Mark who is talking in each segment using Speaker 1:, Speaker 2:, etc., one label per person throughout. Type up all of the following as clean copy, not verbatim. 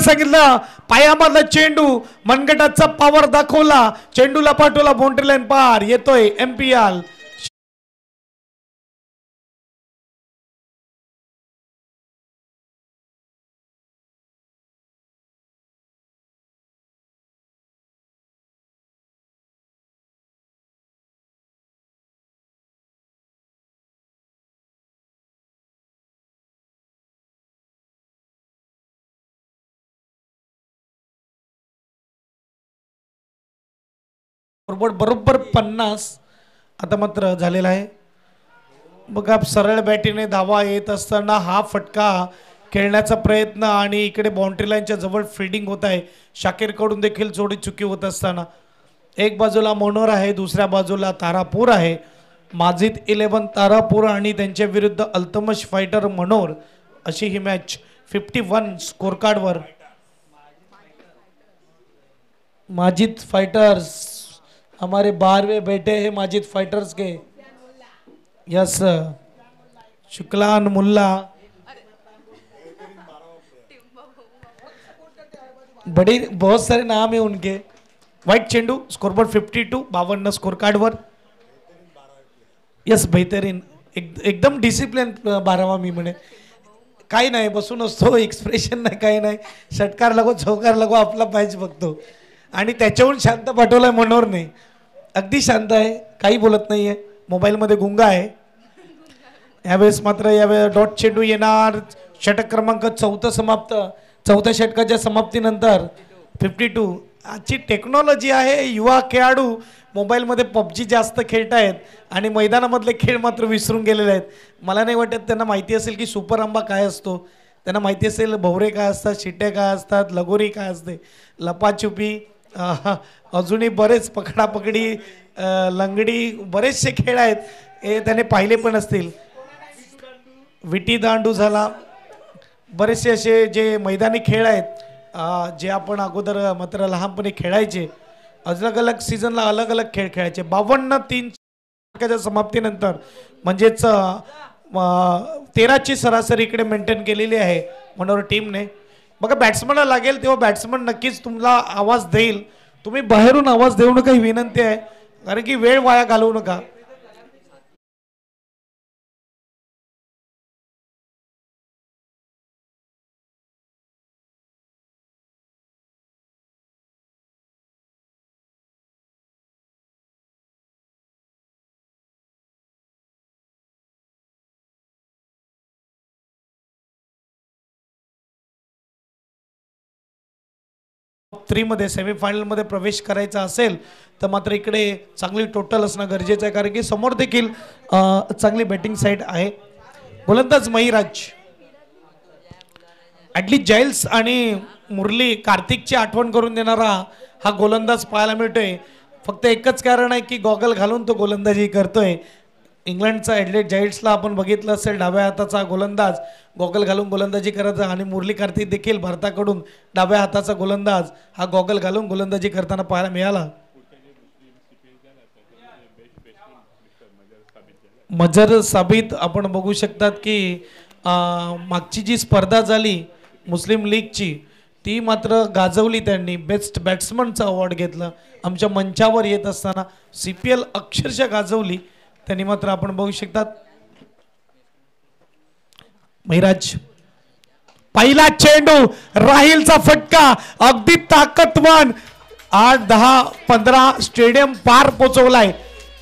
Speaker 1: सांगितलं पायामधला चेंडू मनगटाचा पॉवर दाखवला चेंडूला पाठवला बाउंड्री लाईन पार येतोय एमपीएल बरोबर 50 आता मात्र झालेला आहे बघा सरळ बॅटीने धावा येत असताना हा फटका खेळण्याचा प्रयत्न आणि इकडे बाउंड्री लाईनच्या जवळ फील्डिंग होत आहे शाकीर कडून देखील थोडी चुकी होत असताना एक बाजूला मनोर आहे दुसऱ्या बाजूला तारापूर आहे माजिद 11 तारापूर आणि त्यांच्या विरुद्ध अल्तमश फायटर मनोर अशी ही मॅच 51 स्कोर कार्डवर माजिद फाइटर्स हमारे 12वें बेटे हैं माजिद फाइटर्स के यस शुक्लान मुल्ला बड़ी बहुत सारे नाम है उनके वाइट चेंडू स्कोरबोर्ड 52 52 स्कोर कार्डवर यस बेहतरीन एकदम डिसिप्लिन 12वा मी म्हणे काही नाही बसून असतो एक्सप्रेशन नाही काही नाही षटकार लगो चौकार लगो आपला मॅच बघतो आणि त्याच्याहून शांत पाठवलाय मनोरने अगदी शांत आहे काही बोलत नाहीये मोबाईल मध्ये गुंगा आहे यावेळेस मात्र यावेळेस डॉट चेंडू येणार षटक क्रमांक 4 समाप्त चौथ्या षटकाच्या समाप्तीनंतर 52 आजची टेक्नॉलॉजी आहे युवा खेळाडू मोबाईल मध्ये पबजी जास्त खेळतायत आणि मैदानामधले खेळ मात्र विसरून गेलेले आहेत मला नाही वाटत त्यांना माहिती असेल की सुपर आंबा काय असतो त्यांना माहिती असेल भवरे काय असतात शिट्टे काय असतात लगोरी काय असते लपाछुपी अजूनही बरेच पकडापकडी लंगडी बरेचसे खेळ आहेत हे त्याने पाहिले पण असतील विटी दांडू झाला बरेचसे असे जे मैदानी खेळ आहेत जे आपण अगोदर मात्र लहानपणी खेळायचे अलग अलग सीझनला अलग अलग खेळ खेळायचे 52-3 समाप्तीनंतर म्हणजेच 13ची सरासरी इकडे मेंटेन केलेली आहे मनोर टीमने बघा बॅट्समनला लागेल तेव्हा बॅट्समन नक्कीच तुम्हाला आवाज देईल तुम्ही बाहेरून आवाज देऊ नका ही विनंती आहे कारण की वेळ वाया घालवू नका टॉप 3 मध्ये सेमीफायनल मध्ये प्रवेश करायचा असेल तर मात्र इकडे चांगली टोटल असणं गरजेचं आहे कारण की समोर देखील चांगली बॅटिंग साइड आहे गोलंदाज महिराज ॲटली जाइल्स आणि मुरली कार्तिकची आठवण करून देणारा हा गोलंदाज पाहायला मिळतोय फक्त एकच कारण आहे की गॉगल घालून तो गोलंदाजी करतोय इंग्लंडचा ॲडलेट जाइल्सला आपण बघितलं असेल डाव्या हाताचा गोलंदाज गॉगल घालून गोलंदाजी करायचा आणि मुरली कार्तिक देखील भारताकडून डाव्या हाताचा गोलंदाज हा गॉगल घालून गोलंदाजी करताना पाहायला मिळाला मजर साबित आपण बघू शकतात की मागची जी स्पर्धा झाली मुस्लिम लीगची ती मात्र गाजवली त्यांनी बेस्ट बॅट्समनचा अवॉर्ड घेतला आमच्या मंचावर येत असताना CPL अक्षरशः गाजवली त्यांनी मात्र आपण बघू शकतात महिराज पहिला चेंडू राहिलचा फटका अगदी ताकदवान 8 10 15 स्टेडियम पार पोहोचवलाय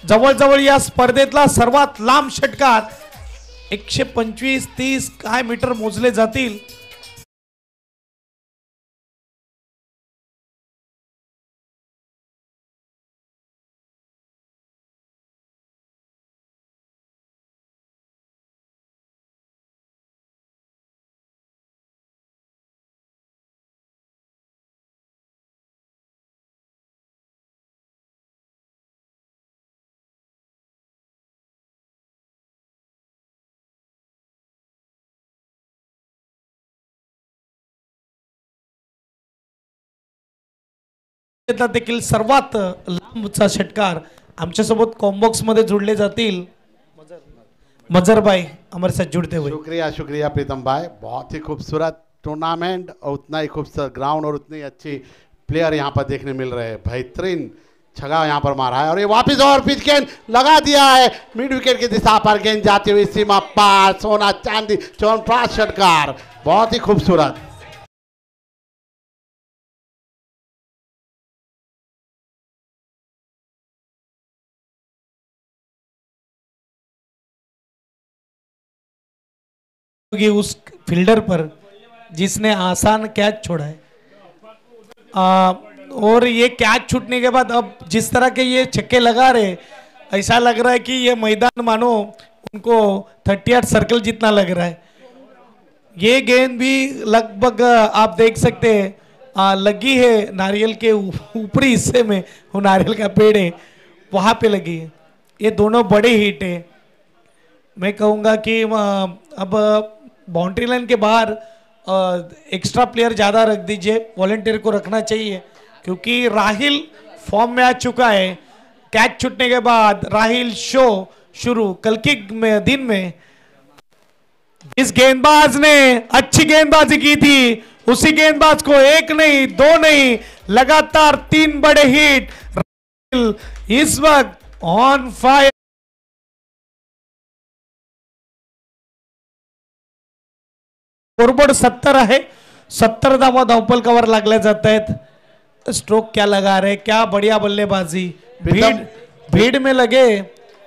Speaker 1: जवळजवळ या स्पर्धेतला सर्वात लांब षटकार 125-30 काय मीटर मोजले जातील देखील सर्वात लांबचा षटकार आमच्यासोबत कॉम्बॉक्स मध्ये जोडले जातील मजर भाई हमारे साथ जुड़ते हुए
Speaker 2: शुक्रिया शुक्रिया प्रीतम भाई बहुत ही खूबसूरत टूर्नामेंट और उतना ही खूबसूरत ग्राउंड और उतनी अच्छी प्लेयर यहाँ पर देखने मिल रहे हैं। बेहतरीन छक्का यहाँ पर मारा है और ये वापस और पिच गेंद लगा दिया है मिड विकेट की दिशा पर। गेंद जाती हुई सीमा पार, सोना चांदी चौनप्राश षटकार, बहुत ही खूबसूरत।
Speaker 1: उस फील्डर पर जिसने आसान कैच छोड़ा है। और ये कैच छूटने के बाद अब जिस तरह के ये छक्के लगा रहे, ऐसा लग रहा है कि ये मैदान मानो उनको 38 सर्कल जितना लग रहा है। ये गेंद भी लगभग आप देख सकते हैं लगी है नारियल के ऊपरी हिस्से में, वो नारियल का पेड़ है वहां पे लगी है। ये दोनों बड़े हिट है। मैं कहूँगा कि अब बाउंड्री लाइन के बाहर एक्स्ट्रा प्लेयर ज़्यादा रख दीजिए, वॉलंटियर को रखना चाहिए क्योंकि राहिल फॉर्म में आ चुका है। कैच छूटने के बाद राहिल शो शुरू। कल के दिन में इस गेंदबाज ने अच्छी गेंदबाजी की थी, उसी गेंदबाज को एक नहीं दो नहीं लगातार 3 बड़े हिट। राहिल इस वक्त ऑन फायर। स्कोरबोर्ड 70 आहे, 70 धावा धावपल कवर लागल्या जात आहेत। स्ट्रोक क्या लगा रहे, क्या बढ़िया बल्लेबाजी। भीड़ भीड़ में लगे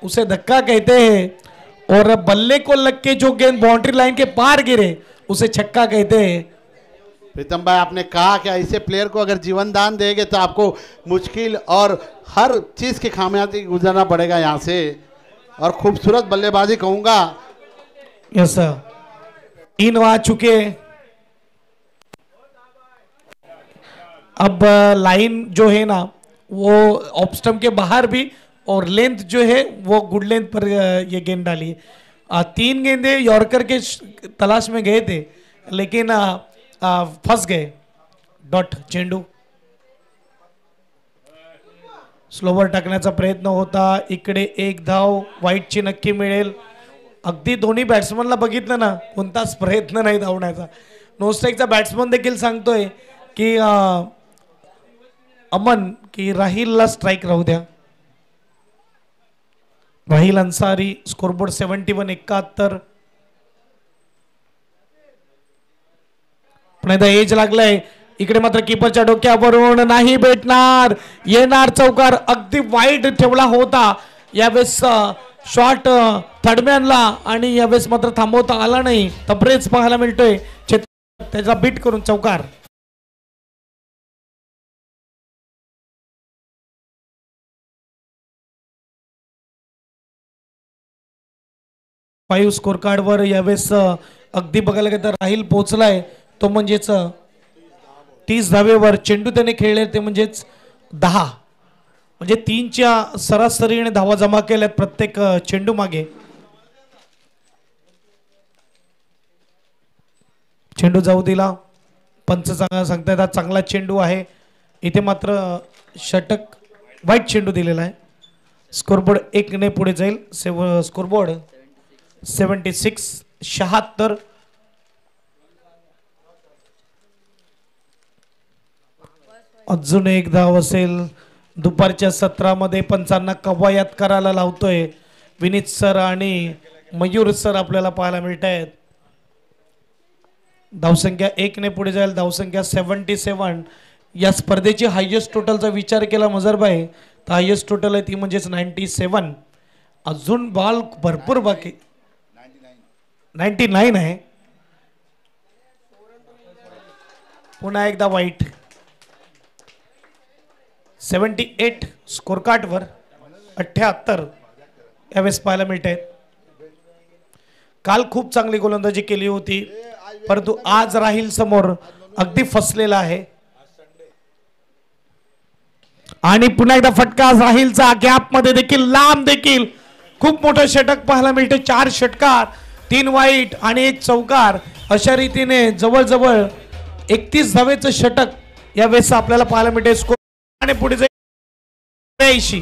Speaker 1: उसे धक्का कहते हैं और बल्ले को लग के जो गेंद बाउंड्री लाइन के पार गिरे उसे छक्का कहते हैं।
Speaker 2: प्रीतम भाई, आपने कहा कि ऐसे प्लेयर को अगर जीवन दान देंगे तो आपको मुश्किल और हर चीज की खामियाजी गुजरना पड़ेगा यहाँ से। और खूबसूरत बल्लेबाजी कहूंगा।
Speaker 1: यस सर, 3 आ चुके। अब लाइन जो है ना वो ऑफ स्टंप के बाहर भी और लेंथ जो है वो गुड लेंथ पर ये गेंद डाली है। 3 गेंदे यॉर्कर के तलाश में गए थे लेकिन फंस गए। डॉट चेंडू स्लोवर टाकण्याचा प्रयत्न होता। इकडे एक धाव वाईटची नक्की मिळेल। अगदी दोन्ही बॅट्समनला बघितलं ना कोणताच प्रयत्न नाही धावण्याचा। नो स्ट्राईकचा बॅट्समन देखील सांगतोय की अमन की राहिलला स्ट्राइक राहू द्या। राहिल अन्सारी स्कोरबोर्ड 71 71। पण एकदा एज लागलाय। इकडे मात्र कीपरच्या डोक्यावरून नाही भेटणार, येणार चौकार। अगदी वाईट ठेवला होता यावेळेस शॉट थर्डमॅनला आणि यावेळेस मात्र थांबवता आला नाही। तब्रेज पाहायला मिळतोय, त्याचा बीट करून चौकार। 5 स्कोर कार्डवर यावेळेस अगदी बघायला गेलं तर राहिल पोहोचलाय तो म्हणजेच 30 धावेवर। चेंडू त्याने खेळले ते म्हणजेच 10, म्हणजे 3च्या सरासरीने धावा जमा केल्यात प्रत्येक चेंडू मागे। चेंडू जाऊ दिला, पंच सांगतायत चांगला चेंडू आहे। इथे मात्र षटक वाईट चेंडू दिलेला आहे। स्कोरबोर्ड 1 ने पुढे जाईल। स्कोरबोर्ड 76 76। अजून एक धाव असेल। दुपारच्या सत्रामध्ये पंचांना कवायत करायला लावतोय विनीत सर आणि मयूर सर आपल्याला पाहायला मिळत आहेत। धावसंख्या 1 ने पुढे जाईल। धावसंख्या 77। या स्पर्धेची हायेस्ट टोटलचा विचार केला मजरबाई तर हायेस्ट टोटल आहे ती म्हणजेच 97। अजून बॉल भरपूर बाकी 99 आहे। पुन्हा एकदा वाईट 78 स्कोर कार्डवर 78 यावेळेस पाहायला मिळत आहेत। काल खूप चांगली गोलंदाजी केली होती परंतु आज राहिल समोर अगदी फसलेला आहे। आणि पुन्हा एकदा फटका राहिलचा, गॅप मध्ये देखील लांब देखील खूप मोठं षटक पाहायला मिळते। 4 षटकार, 3 वाईट आणि 1 चौकार, अशा रीतीने जवळजवळ 31 धावेचं षटक यावेळेस आपल्याला पाहायला मिळते। स्कोर आणि पुढे 83।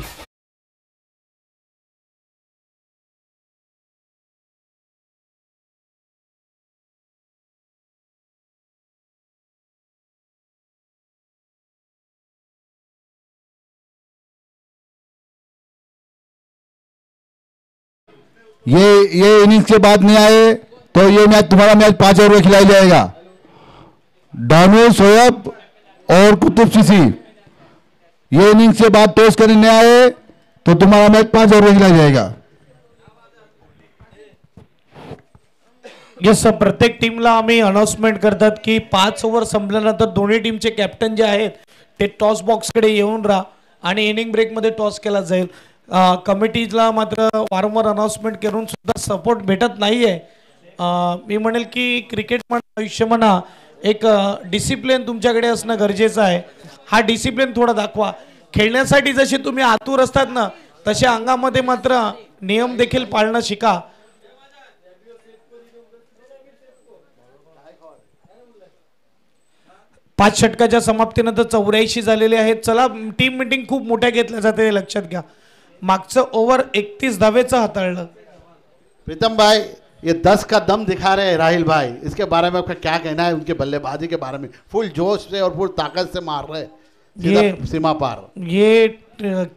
Speaker 3: ये इनिंग्स के बाद नहीं आए तो ये मैच तुम्हारा मैच 5 ओवर में खिलाया जाएगा। डानू शोएब और कुतुब सीसी ये इनिंग्स के बाद टॉस करने नहीं आए तो तुम्हारा मैच 5 ओवर में खिलाया जाएगा।
Speaker 1: येस सर, प्रत्येक टीमला आम्ही अनाउन्समेंट करतात की 5 ओव्हर संपल्यानंतर दोन्ही टीमचे कॅप्टन जे आहेत ते टॉस बॉक्सकडे येऊन राहा आणि इनिंग ब्रेकमध्ये टॉस केला जाईल। कमिटीला मात्र वारंवार अनाउन्समेंट करून सुद्धा सपोर्ट भेटत नाहीये। मी म्हणेल की क्रिकेट म्हणा आयुष्य म्हणा एक डिसिप्लिन तुमच्याकडे असणं गरजेचं आहे। हा डिसिप्लिन थोडा दाखवा। खेळण्यासाठी जसे तुम्ही आतुर असतात ना तसे अंगामध्ये मात्र नियम देखील पाळणं शिका। 5 षटकाच्या समाप्तीनंतर 84 झालेले आहेत। चला, टीम मीटिंग खूप मोठ्या घेतल्या जाते हे लक्षात घ्या। मागचं ओव्हर 31 धावेचं हाताळलं।
Speaker 2: प्रीतम भाई, ये 10 का दम दिखा रहे हैं राहिल भाई, इसके बारे में आपका क्या कहना है? उनके बल्लेबाजी के बारे में फुल जोश से और फुल ताकत से मार रहे हैं, सीधा सीमा पार।
Speaker 1: ये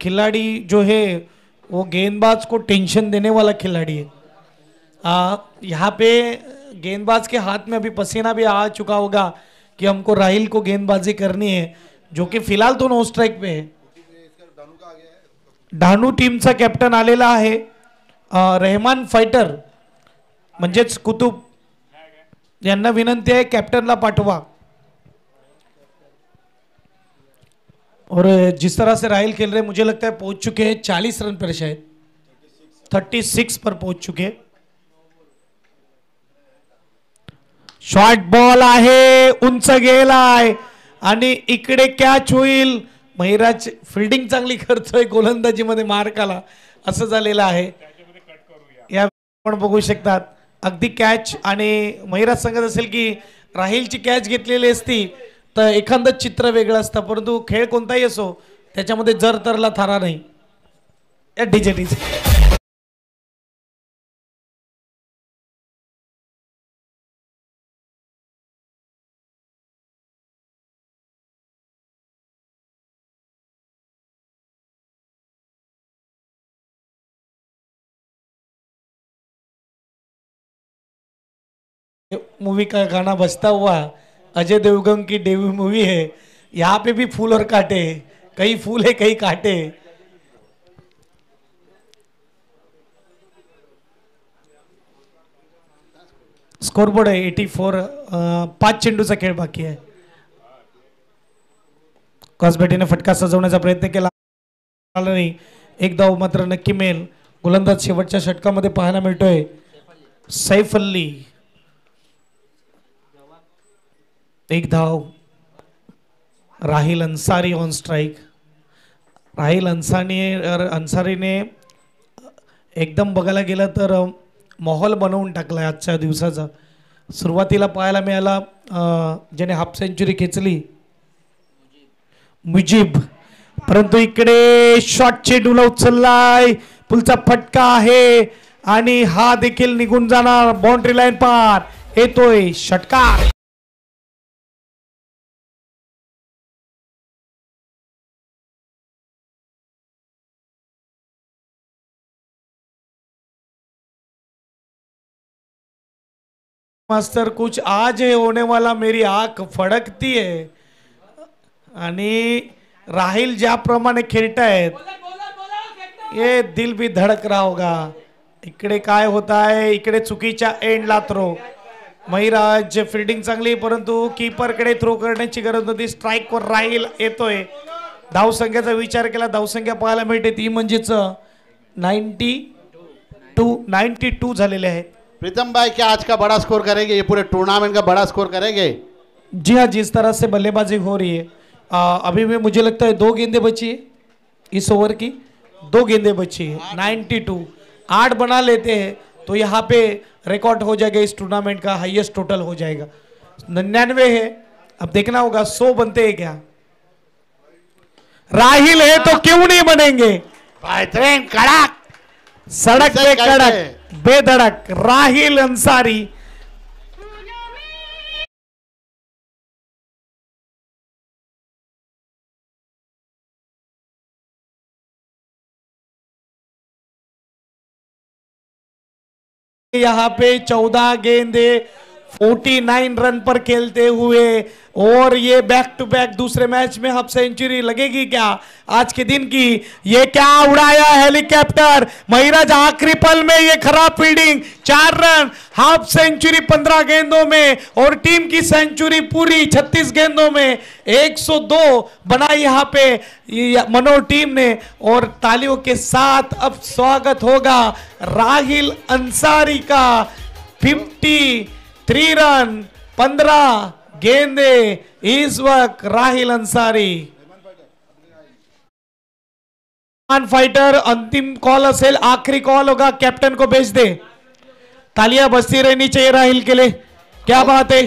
Speaker 1: खिलाड़ी जो है वो गेंदबाज को टेंशन देने वाला खिलाड़ी है। यहाँ पे गेंदबाज के हाथ में अभी पसीना भी आ चुका होगा कि हमको राहिल को गेंदबाजी करनी है, जो कि फिलहाल तो नो स्ट्राइक पे है। डानू टीमचा कॅप्टन आलेला आहे। रहमान फाइटर म्हणजेच कुतुब यांना विनंती आहे कॅप्टनला पाठवा। और जिस तरह से राहिल खेल रहे मुझे लगता है पहुंच चुके हैं 40 रन पर, शायद 36 पर पहुंच चुके। शॉर्ट बॉल आहे, उंच गेलाय आणि इकडे कॅच होईल। महिराज फिल्डिंग चांगली करतोय, गोलंदाजीमध्ये मार्क आला असं झालेलं आहे। या आपण बघू शकतात अगदी कॅच, आणि महिराज सांगत असेल की राहिलची कॅच घेतलेली असती तर एखादं चित्र वेगळं असतं, परंतु खेळ कोणताही असो त्याच्यामध्ये जर तरला थारा नाही। या डीजे मूवी का गाना बजता हुआ, अजय देवगन की डेब्यू मूवी है। यहाँ पे भी फूल और कांटे, कई फूल है कई कांटे। स्कोरबोर्ड आहे 84। 5 चेंडूचा खेळ बाकी आहे। कॉस्बेटीने फटका सजवण्याचा प्रयत्न केला नाही, एक धाव मात्र नक्की मिळेल। गोलंदाज शेवटच्या षटकामध्ये पाहायला मिळतोय सैफ अली। एक धाव, राहिल अंसारी ऑन स्ट्राइक। राहिल अंसारीने एकदम बघायला गेलं तर माहोल बनवून टाकलाय आजच्या दिवसाचा। सुरुवातीला पाहायला मिळाला ज्याने हाफ सेंचुरी खेचली मुजीब, परंतु इकडे शॉट चेंडूला उचललाय, पुलचा फटका आहे आणि हा देखील निघून जाणार। बाउंड्री लाईन पार येतोय षटकार। मास्टर कुछ आज है होने वाला, मेरी आंख फडकती है। आणि राहिल ज्याप्रमाणे खेळतायत ये दिल भी धडक रहा होगा। इकडे काय होत आहे, इकडे चुकीच्या एंडला थ्रो। महिराज फिल्डिंग चांगली, परंतु कीपरकडे थ्रो करण्याची गरज नव्हती। स्ट्राइकवर राहिल येतोय। धावसंख्येचा विचार केला, धावसंख्या पाहायला मिळते ती म्हणजेच 92 झालेले आहेत।
Speaker 2: प्रीतम भाई, क्या आज का बड़ा स्कोर करेंगे? ये पूरे टूर्नामेंट का बड़ा स्कोर करेंगे?
Speaker 1: जी हाँ, जिस तरह से बल्लेबाजी हो रही है अभी भी मुझे लगता है 2 गेंदें बची है इस ओवर की। 2 गेंदें बची है। 92 8 बना लेते हैं तो यहाँ पे रिकॉर्ड हो जाएगा, इस टूर्नामेंट का हाईएस्ट टोटल हो जाएगा। 99 है, अब देखना होगा 100 बनते हैं क्या। राहिल है तो क्यों नहीं बनेंगे।
Speaker 2: बेहतरीन कड़क,
Speaker 1: सड़क पे कड़क बेधड़क राहिल अंसारी। यहाँ पे 14 गेंदे 49 रन पर खेलते हुए, और ये बैक टू बैक दूसरे मैच में हाफ सेंचुरी लगेगी क्या आज के दिन की? ये क्या उड़ाया हेलीकॉप्टर महिराज, आखिरी पल में ये खराब फील्डिंग, 4 रन, हाफ सेंचुरी 15 गेंदों में, और टीम की सेंचुरी पूरी 36 गेंदों में 102 बनाई यहाँ पे मनोर टीम ने। और तालियों के साथ अब स्वागत होगा राहिल अंसारी का। 53 रन 15 गेंदे इस वक्त राहिल अंसारी फाइटर। अंतिम कॉल असेल, आखिरी कॉल होगा, कैप्टन को भेज दे। तालियां बजती रहनी चाहिए राहिल के लिए, क्या बात है।